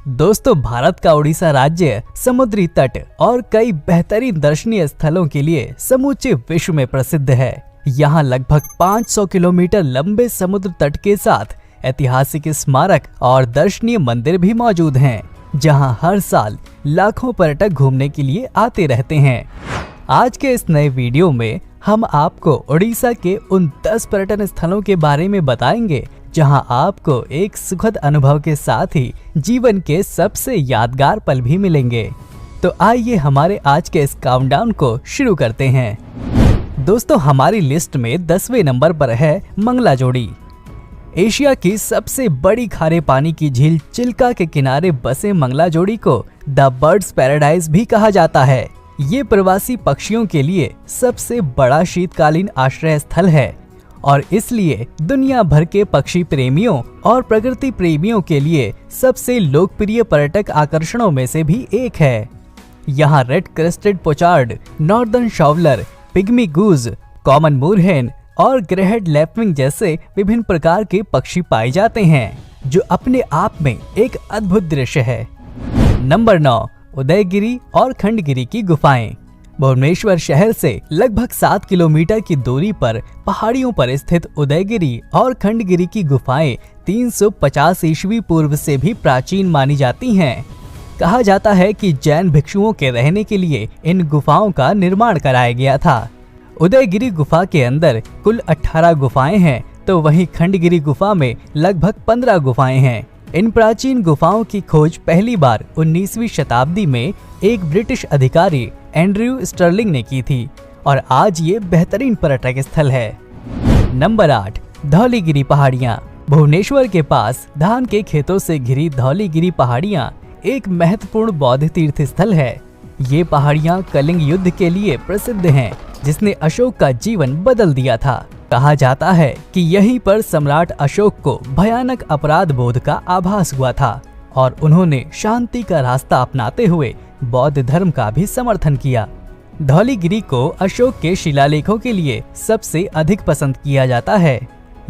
दोस्तों, भारत का उड़ीसा राज्य समुद्री तट और कई बेहतरीन दर्शनीय स्थलों के लिए समूचे विश्व में प्रसिद्ध है। यहाँ लगभग 500 किलोमीटर लंबे समुद्र तट के साथ ऐतिहासिक स्मारक और दर्शनीय मंदिर भी मौजूद हैं, जहाँ हर साल लाखों पर्यटक घूमने के लिए आते रहते हैं। आज के इस नए वीडियो में हम आपको उड़ीसा के उन 10 पर्यटन स्थलों के बारे में बताएंगे जहां आपको एक सुखद अनुभव के साथ ही जीवन के सबसे यादगार पल भी मिलेंगे। तो आइए हमारे आज के इस काउंटडाउन को शुरू करते हैं। दोस्तों, हमारी लिस्ट में 10वें नंबर पर है मंगलाजोड़ी। एशिया की सबसे बड़ी खारे पानी की झील चिल्का के किनारे बसे मंगलाजोड़ी को द बर्ड्स पैराडाइज भी कहा जाता है। ये प्रवासी पक्षियों के लिए सबसे बड़ा शीतकालीन आश्रय स्थल है और इसलिए दुनिया भर के पक्षी प्रेमियों और प्रकृति प्रेमियों के लिए सबसे लोकप्रिय पर्यटक आकर्षणों में से भी एक है। यहाँ red crested pochard, northern shoveler, pygmy goose, common moorhen और ग्रेहेड लैपविंग जैसे विभिन्न प्रकार के पक्षी पाए जाते हैं, जो अपने आप में एक अद्भुत दृश्य है। नंबर 9, उदयगिरी और खंडगिरी की गुफाएं। भुवनेश्वर शहर से लगभग 7 किलोमीटर की दूरी पर पहाड़ियों पर स्थित उदयगिरी और खंडगिरी की गुफाएं 350 ईस्वी पूर्व से भी प्राचीन मानी जाती हैं। कहा जाता है कि जैन भिक्षुओं के रहने के लिए इन गुफाओं का निर्माण कराया गया था। उदयगिरी गुफा के अंदर कुल 18 गुफाएं हैं, तो वहीं खंडगिरी गुफा में लगभग 15 गुफाएं हैं। इन प्राचीन गुफाओं की खोज पहली बार 19वीं शताब्दी में एक ब्रिटिश अधिकारी एंड्रयू स्टर्लिंग ने की थी और आज ये बेहतरीन पर्यटक स्थल है। नंबर 8, धौलीगिरी पहाड़ियाँ। भुवनेश्वर के पास धान के खेतों से घिरी धौलीगिरी पहाड़ियाँ एक महत्वपूर्ण बौद्ध तीर्थ स्थल है। ये पहाड़ियाँ कलिंग युद्ध के लिए प्रसिद्ध हैं, जिसने अशोक का जीवन बदल दिया था। कहा जाता है कि यहीं पर सम्राट अशोक को भयानक अपराध बोध का आभास हुआ था और उन्होंने शांति का रास्ता अपनाते हुए बौद्ध धर्म का भी समर्थन किया। धौलीगिरी को अशोक के शिलालेखों के लिए सबसे अधिक पसंद किया जाता है।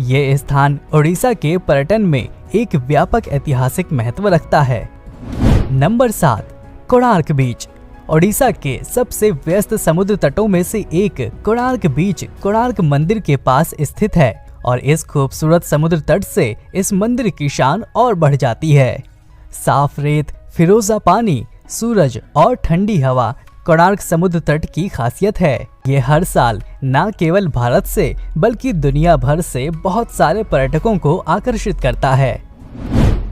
ये स्थान उड़ीसा के पर्यटन में एक व्यापक ऐतिहासिक महत्व रखता है। नंबर 7, कोणार्क बीच। ओडिशा के सबसे व्यस्त समुद्र तटों में से एक कोणार्क बीच कोणार्क मंदिर के पास स्थित है और इस खूबसूरत समुद्र तट से इस मंदिर की शान और बढ़ जाती है। साफ रेत, फिरोजा पानी, सूरज और ठंडी हवा कोणार्क समुद्र तट की खासियत है। ये हर साल न केवल भारत से बल्कि दुनिया भर से बहुत सारे पर्यटकों को आकर्षित करता है।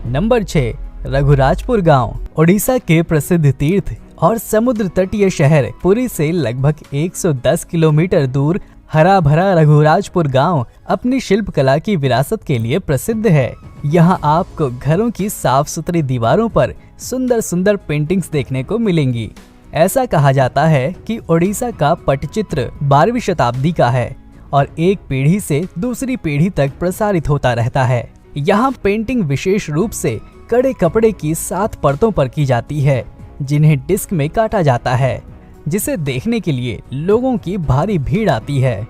नंबर 6, रघुराजपुर गांव। ओडिशा के प्रसिद्ध तीर्थ और समुद्र तटीय शहर पुरी से लगभग 110 किलोमीटर दूर हरा भरा रघुराजपुर गांव अपनी शिल्पकला की विरासत के लिए प्रसिद्ध है। यहां आपको घरों की साफ सुथरी दीवारों पर सुंदर सुंदर पेंटिंग्स देखने को मिलेंगी। ऐसा कहा जाता है कि ओडिशा का पटचित्र 12वीं शताब्दी का है और एक पीढ़ी से दूसरी पीढ़ी तक प्रसारित होता रहता है। यहाँ पेंटिंग विशेष रूप से कड़े कपड़े की 7 परतों पर की जाती है, जिन्हें डिस्क में काटा जाता है, जिसे देखने के लिए लोगों की भारी भीड़ आती है।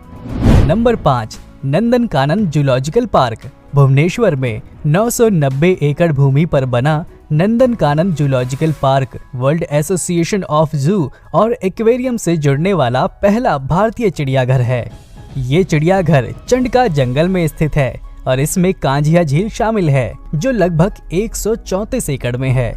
Number 5, Nandankanan zoological park. Bhubaneswar में 990 एकड़ भूमि पर बना Nandankanan zoological park World Association of Zoo और एक्वेरियम से जुड़ने वाला पहला भारतीय चिड़ियाघर है। ये चिड़ियाघर चंडका जंगल में स्थित है और इसमें कांझिया झील शामिल है, जो लगभग 134 एकड़ में है।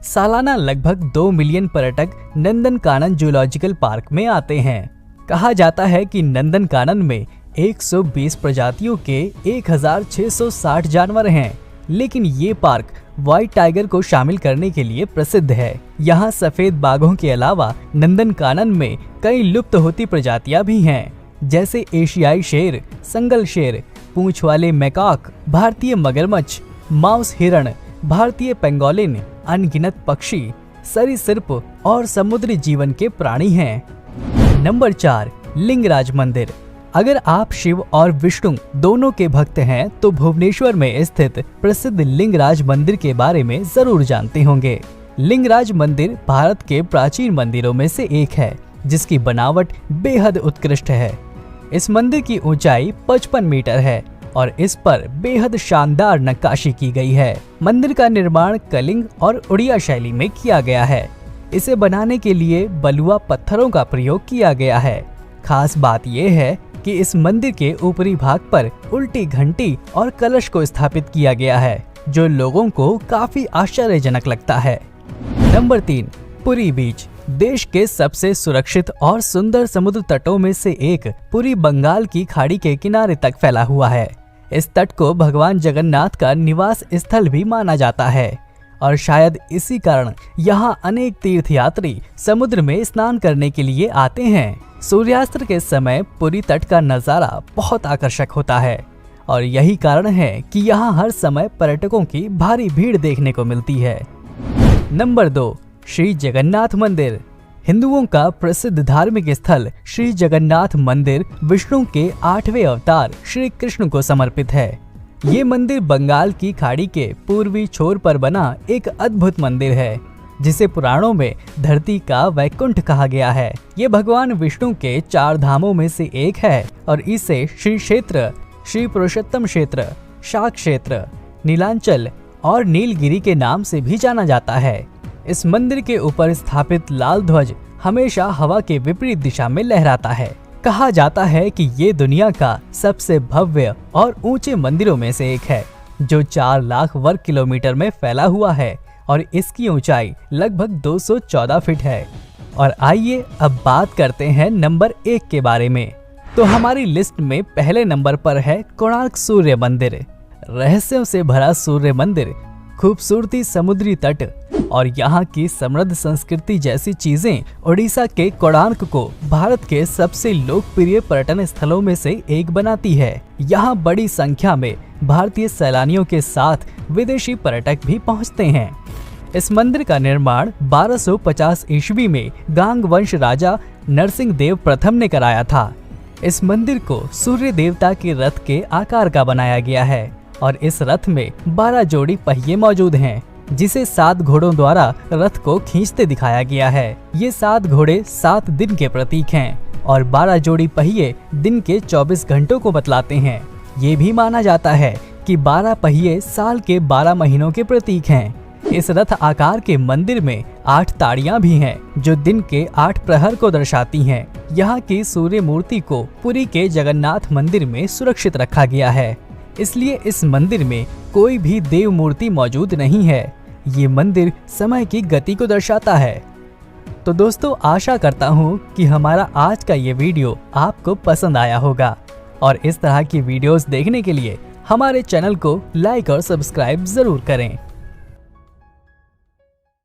सालाना लगभग 2 मिलियन पर्यटक नंदनकानन जूलॉजिकल पार्क में आते हैं। कहा जाता है कि नंदनकानन में 120 प्रजातियों के 1660 जानवर हैं, लेकिन ये पार्क व्हाइट टाइगर को शामिल करने के लिए प्रसिद्ध है। यहाँ सफेद बाघों के अलावा नंदनकानन में कई लुप्त होती प्रजातियां भी हैं, जैसे एशियाई शेर, संगल शेर, पूंछ वाले मैकाक, भारतीय मगरमच्छ, माउस हिरण, भारतीय पेंगोलिन, अनगिनत पक्षी, सरीसृप और समुद्री जीवन के प्राणी हैं। नंबर 4, लिंगराज मंदिर। अगर आप शिव और विष्णु दोनों के भक्त हैं तो भुवनेश्वर में स्थित प्रसिद्ध लिंगराज मंदिर के बारे में जरूर जानते होंगे। लिंगराज मंदिर भारत के प्राचीन मंदिरों में से एक है, जिसकी बनावट बेहद उत्कृष्ट है। इस मंदिर की ऊंचाई 55 मीटर है और इस पर बेहद शानदार नक्काशी की गई है। मंदिर का निर्माण कलिंग और उड़िया शैली में किया गया है। इसे बनाने के लिए बलुआ पत्थरों का प्रयोग किया गया है। खास बात यह है कि इस मंदिर के ऊपरी भाग पर उल्टी घंटी और कलश को स्थापित किया गया है, जो लोगों को काफी आश्चर्यजनक लगता है। नंबर 3, पुरी बीच। देश के सबसे सुरक्षित और सुंदर समुद्र तटों में से एक पुरी बंगाल की खाड़ी के किनारे तक फैला हुआ है। इस तट को भगवान जगन्नाथ का निवास स्थल भी माना जाता है और शायद इसी कारण यहाँ अनेक तीर्थयात्री समुद्र में स्नान करने के लिए आते हैं। सूर्यास्त के समय पुरी तट का नजारा बहुत आकर्षक होता है और यही कारण है कि यहाँ हर समय पर्यटकों की भारी भीड़ देखने को मिलती है। नंबर 2, श्री जगन्नाथ मंदिर। हिंदुओं का प्रसिद्ध धार्मिक स्थल श्री जगन्नाथ मंदिर विष्णु के 8वें अवतार श्री कृष्ण को समर्पित है। ये मंदिर बंगाल की खाड़ी के पूर्वी छोर पर बना एक अद्भुत मंदिर है, जिसे पुराणों में धरती का वैकुंठ कहा गया है। ये भगवान विष्णु के 4 धामों में से एक है और इसे श्री क्षेत्र, श्री पुरुषोत्तम क्षेत्र, शाक क्षेत्र, नीलांचल और नीलगिरी के नाम से भी जाना जाता है। इस मंदिर के ऊपर स्थापित लाल ध्वज हमेशा हवा के विपरीत दिशा में लहराता है। कहा जाता है कि ये दुनिया का सबसे भव्य और ऊंचे मंदिरों में से एक है, जो 4 लाख वर्ग किलोमीटर में फैला हुआ है और इसकी ऊंचाई लगभग 214 फीट है। और आइए अब बात करते हैं नंबर 1 के बारे में। तो हमारी लिस्ट में पहले नंबर पर है कोणार्क सूर्य मंदिर। रहस्यों से भरा सूर्य मंदिर, खूबसूरती समुद्री तट और यहाँ की समृद्ध संस्कृति जैसी चीजें उड़ीसा के कोणार्क को भारत के सबसे लोकप्रिय पर्यटन स्थलों में से एक बनाती है। यहाँ बड़ी संख्या में भारतीय सैलानियों के साथ विदेशी पर्यटक भी पहुँचते हैं। इस मंदिर का निर्माण 1250 ईस्वी में गांग वंश राजा नरसिंह देव प्रथम ने कराया था। इस मंदिर को सूर्य देवता के रथ के आकार का बनाया गया है और इस रथ में 12 जोड़ी पहिए मौजूद हैं, जिसे 7 घोड़ों द्वारा रथ को खींचते दिखाया गया है। ये 7 घोड़े 7 दिन के प्रतीक हैं और 12 जोड़ी पहिए दिन के 24 घंटों को बतलाते हैं। ये भी माना जाता है कि 12 पहिए साल के 12 महीनों के प्रतीक हैं। इस रथ आकार के मंदिर में 8 ताड़ियां भी हैं, जो दिन के 8 प्रहर को दर्शाती हैं। यहाँ की सूर्य मूर्ति को पुरी के जगन्नाथ मंदिर में सुरक्षित रखा गया है, इसलिए इस मंदिर में कोई भी देव मूर्ति मौजूद नहीं है। ये मंदिर समय की गति को दर्शाता है। तो दोस्तों, आशा करता हूँ कि हमारा आज का ये वीडियो आपको पसंद आया होगा और इस तरह की वीडियोस देखने के लिए हमारे चैनल को लाइक और सब्सक्राइब जरूर करें।